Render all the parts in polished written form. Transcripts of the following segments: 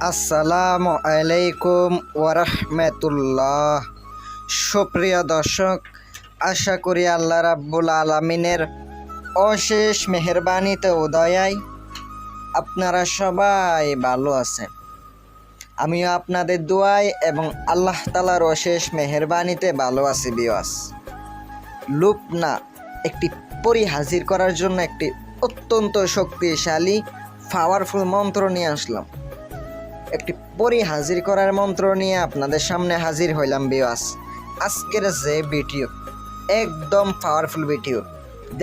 আসসালামু আলাইকুম ওয়ারাহমাতুল্লাহ। সুপ্রিয় দর্শক, আশা করি আল্লাহ রাব্বুল আলামিনের অশেষ মেহেরবানিতে ও দয়ায় আপনারা সবাই ভালো আছেন। আমিও আপনাদের দোয়ায় এবং আল্লাহ তাআলার অশেষ মেহেরবানিতে ভালো আছি। বিওয়াস লুপ না, একটি পরি হাজির করার জন্য একটি অত্যন্ত শক্তিশালী পাওয়ারফুল মন্ত্র নিয়ে আসলাম। একটি পরি হাজির করার মন্ত্র নিয়ে আপনাদের সামনে হাজির হইলাম। বিওয়াস আজকের যে ভিডিও একদম পাওয়ারফুল ভিডিও,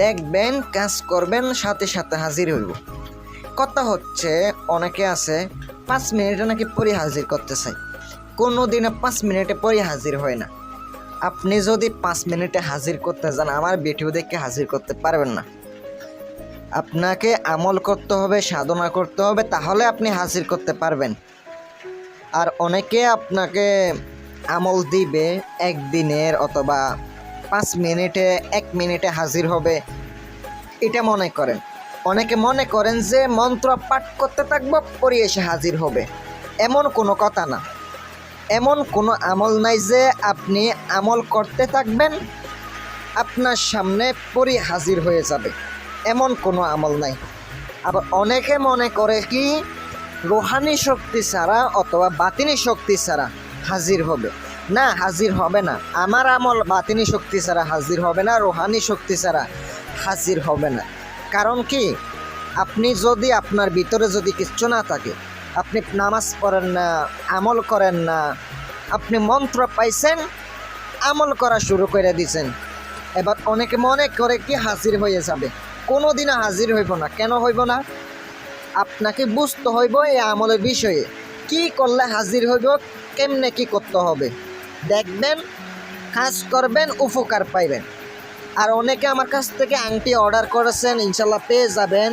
দেখবেন, কাজ করবেন, সাথে সাথে হাজির হইব। কথা হচ্ছে, অনেকে আছে 5 মিনিটে নাকি পরি হাজির করতে চাই, কোনো দিনে 5 মিনিটে পরি হাজির হয় না। আপনি যদি 5 মিনিটে হাজির করতে যান, আমার ভিডিও দেখে হাজির করতে পারবেন না। আপনাকে আমল করতে হবে, সাধনা করতে হবে, তাহলে আপনি হাজির করতে পারবেন। আর অনেকে আপনাকে আমল দিবে একদিনের, অথবা 5 মিনিটে 1 মিনিটে হাজির হবে, এটা মনে করেন। অনেকে মনে করেন যে মন্ত্র পাঠ করতে থাকবো, পরে এসে হাজির হবে। এমন কোনো কথা না, এমন কোনো আমল নাই যে আপনি আমল করতে থাকবেন আপনার সামনে পরে হাজির হয়ে যাবে, এমন কোনো আমল নাই। আবার অনেকে মনে করে কি রুহানি শক্তি ছাড়া অথবা বাতিনি শক্তি ছাড়া হাজির হবে। না, হাজির হবে না। আমার আমল বাতিনি শক্তি ছাড়া হাজির হবে না, রুহানি শক্তি ছাড়া হাজির হবে না। কারণ কি, আপনি যদি আপনার ভিতরে যদি কিচ্ছু না থাকে, আপনি নামাজ পড়েন না, আমল করেন না, আপনি মন্ত্র পাইছেন, আমল করা শুরু করে দিয়েছেন, এবার অনেকে মনে করে কি হাজির হয়ে যাবে। কোনো দিনও হাজির হইব না। কেন হইব না? আপনাকে বুঝতে হইব এই আমলের বিষয়ে, কি করলে হাজির হইব, কেমনে কি করতে হবে, দেখবেন, কাজ করবেন, উপকার পাইবেন। আর অনেকে আমার কাছ থেকে আংটি অর্ডার করেছেন, ইনশাল্লাহ পেয়ে যাবেন।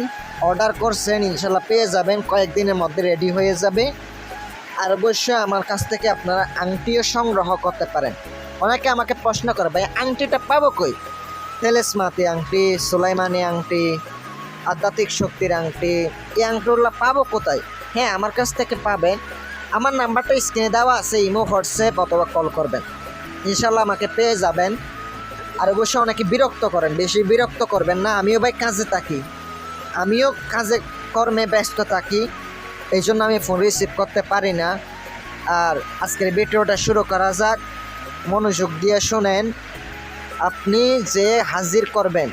অর্ডার করছেন, ইনশাল্লাহ পেয়ে যাবেন, কয়েকদিনের মধ্যে রেডি হয়ে যাবে। আর অবশ্যই আমার কাছ থেকে আপনারা আংটিও সংগ্রহ করতে পারেন। অনেকে আমাকে প্রশ্ন করে, ভাই আংটিটা পাবো কই? তেলেসমাতি আংটি, সুলাইমানি আংটি, আধ্যাত্মিক শক্তির আংটি, এই আংটিগুলো পাবো কোথায়? হ্যাঁ, আমার কাছ থেকে পাবেন। আমার নাম্বারটা স্ক্রিনে দেওয়া আছে, ইমো, হোয়াটসঅ্যাপ অথবা কল করবেন, ইনশাল্লাহ আমাকে পেয়ে যাবেন। আর অবশ্যই অনেকে বিরক্ত করেন, বেশি বিরক্ত করবেন না। আমিও ভাই কাজে থাকি, আমিও কাজে কর্মে ব্যস্ত থাকি, এই জন্য আমি ফোন রিসিভ করতে পারি না। আর আজকের ভিডিওটা শুরু করা যাক, মনোযোগ দিয়ে শোনেন। আপনি যে হাজির করবেন,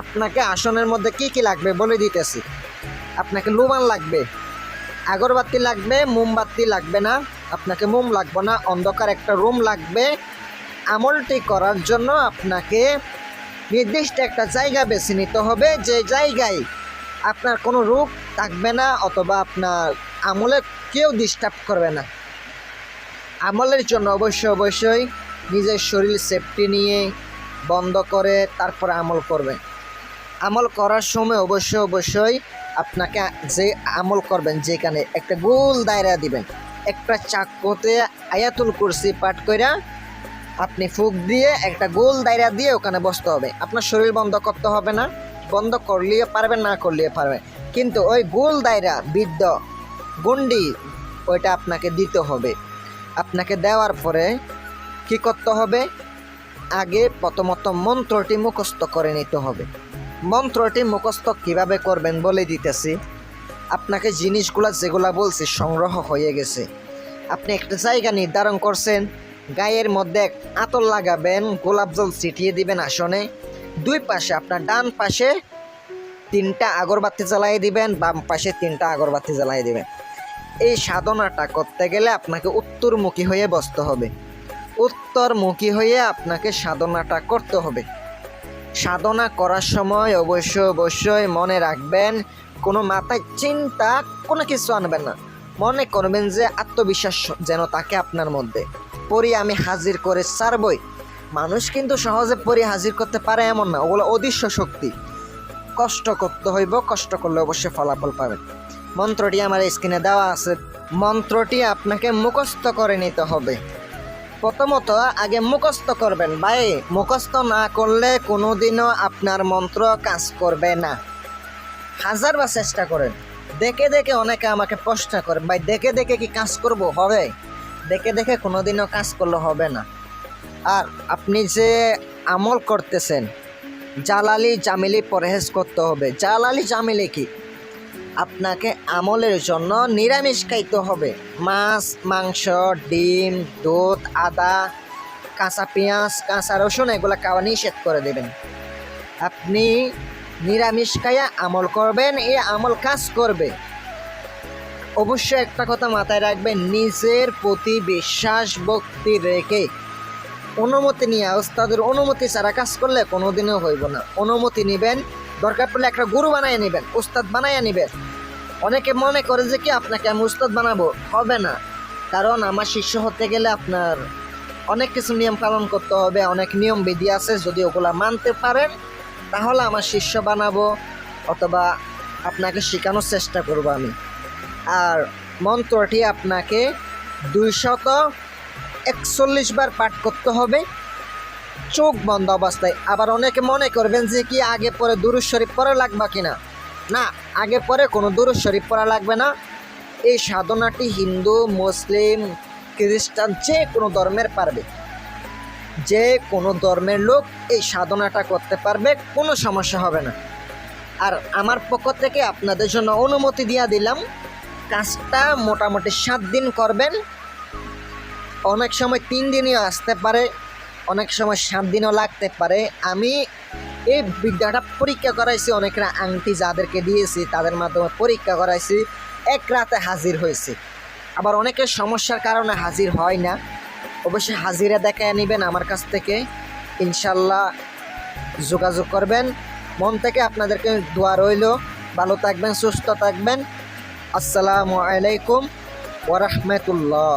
আপনাকে আসনের মধ্যে কি কি লাগবে বলে দিতেছি। আপনাকে লুবান লাগবে, আগরবাতি লাগবে, মোমবাতি লাগবে না, আপনাকে মোম লাগবে না, অন্ধকার একটা রুম লাগবে। আমলটি করার জন্য আপনাকে নির্দিষ্ট একটা জায়গা বেছে নিতে হবে, যে জায়গায় আপনার কোনো রোগ থাকবে না, অথবা আপনার আমলে কেউ ডিস্টার্ব করবে না। আমলের জন্য অবশ্যই নিজের শরীর সেফটি নিয়ে বন্ধ করে তারপরে আমল করবেন। আমল করার সময় অবশ্যই আপনাকে যে আমল করবেন, যেখানে একটা গোল দায়রা দিবেন, একটা চাকুতে আয়াতুল কুরসি পাঠ কইরা আপনি ফুক দিয়ে একটা গোল দায়রা দিয়ে ওখানে বসতে হবে। আপনার শরীর বন্ধ করতে হবে না, বন্ধ করলেও পারবেন, না করলেও পারবেন, কিন্তু ওই গোল দায়রা বৃদ্ধ গন্ডি ওইটা আপনাকে দিতে হবে। আপনাকে দেওয়ার পরে কি করতে হবে? আগে প্রথমত মন্ত্রটি মুখস্থ করে নিতে হবে। মন্ত্রটি মুখস্থ কিভাবে করবেন বলে দিতেছি। আপনাকে জিনিসগুলো যেগুলো বলছি সংগ্রহ হয়ে গেছে। আপনি একটা জায়গা নির্ধারণ করছেন, গায়ের মধ্যে আতর লাগাবেন, গোলাপ জল ছিটিয়ে দিবেন আসনে। 2 পাশে, আপনার ডান পাশে 3টা আগরবাতি জ্বালিয়ে দিবেন, বাম পাশে 3টা আগরবাতি জ্বালিয়ে দিবেন। এই সাধনাটা করতে গেলে আপনাকে উত্তরমুখী হয়ে বসতে হবে। উত্তরমুখী হয়ে আপনাকে সাধনাটা করতে হবে। সাধনা করার সময় অবশ্যই মনে রাখবেন, কোনো মাথায় চিন্তা কোনো কিছু আনবেন না। মনে করবেন যে আত্মবিশ্বাস যেন থাকে আপনার মধ্যে, পরি আমি হাজির করে ছাড়বই। মানুষ কিন্তু সহজে পরি হাজির করতে পারে এমন না, ওগুলো অদৃশ্য শক্তি। কষ্ট করতে হইব, কষ্ট করলে অবশ্যই ফলাফল পাবেন। মন্ত্রটি আমার স্ক্রিনে দেওয়া আছে। মন্ত্রটি আপনাকে মুখস্থ করে নিতে হবে। প্রথমত আগে মুখস্থ করবেন। ভাই, মুখস্থ না করলে কোনোদিনও আপনার মন্ত্র কাজ করবে না। 1000বার চেষ্টা করেন, দেখে দেখে অনেকে আমাকে প্রশ্ন করে, ভাই দেখে দেখে কি কাজ করব? হবে? দেখে দেখে কোনোদিনও কাজ করলে হবে না। আর আপনি যে আমল করতেছেন, জালালি জামিলি পরহেজ করতে হবে। জালালি জামিলি কি? আপনাকে আমলের জন্য নিরামিষ খাইতে হবে। মাছ, মাংস, ডিম, দুধ, আদা, কাঁচা পেঁয়াজ, কাঁচা রসুন এগুলো খাওয়া নিষেধ করে দেবেন। আপনি নিরামিষ খাইয়া আমল করবেন, এই আমল কাজ করবে। অবশ্যই একটা কথা মাথায় রাখবেন, নিজের প্রতি বিশ্বাস ভক্তি রেখে অনুমতি নিয়ে, ওস্তাদের অনুমতি ছাড়া কাজ করলে কোনোদিনও হইব না। অনুমতি নেবেন, দরকার পড়লে একটা গুরু বানায় নেবেন, উস্তাদ বানাইয়া নেবেন। অনেকে মনে করে যে কি আপনাকে আমি উস্তাদ বানাবো, হবে না। কারণ আমার শিষ্য হতে গেলে আপনার অনেক কিছু নিয়ম পালন করতে হবে, অনেক নিয়ম বিধি আছে। যদি ওগুলা মানতে পারেন তাহলে আমার শিষ্য বানাবো, অথবা আপনাকে শেখানোর চেষ্টা করব আমি। আর মন্ত্রটি আপনাকে 241 বার পাঠ করতে হবে চোখ বন্ধ অবস্থায়। আবার অনেকে মনে করবেন যে কি আগে পরে দুরূদ শরীফ পড়া লাগবে কিনা। না, আগে পরে কোনো দুরূদ শরীফ পড়া লাগবে না। এই সাধনাটি হিন্দু, মুসলিম, খ্রিস্টান যে কোনো ধর্মের পারবে, যে কোনো ধর্মের লোক এই সাধনাটা করতে পারবে, কোনো সমস্যা হবে না। আর আমার পক্ষ থেকে আপনাদের জন্য অনুমতি দিয়ে দিলাম, কাজটা মোটামুটি 7 দিন করবেন। অনেক সময় 3 দিনও আসতে পারে, অনেক সময় 7 দিনও লাগতে পারে। আমি এই বিদ্যাটা পরীক্ষা করাইছি, অনেকরা আংটি যাদেরকে দিয়েছি তাদের মাধ্যমে পরীক্ষা করাইছি, 1 রাতে হাজির হয়েছে। আবার অনেকের সমস্যার কারণে হাজির হয় না। অবশ্যই হাজিরা দেখায় নেবেন আমার কাছ থেকে, ইনশাল্লাহ যোগাযোগ করবেন। মন থেকে আপনাদেরকে দোয়া রইল, ভালো থাকবেন, সুস্থ থাকবেন। আসসালামু আলাইকুম ওয়া রাহমাতুল্লাহ।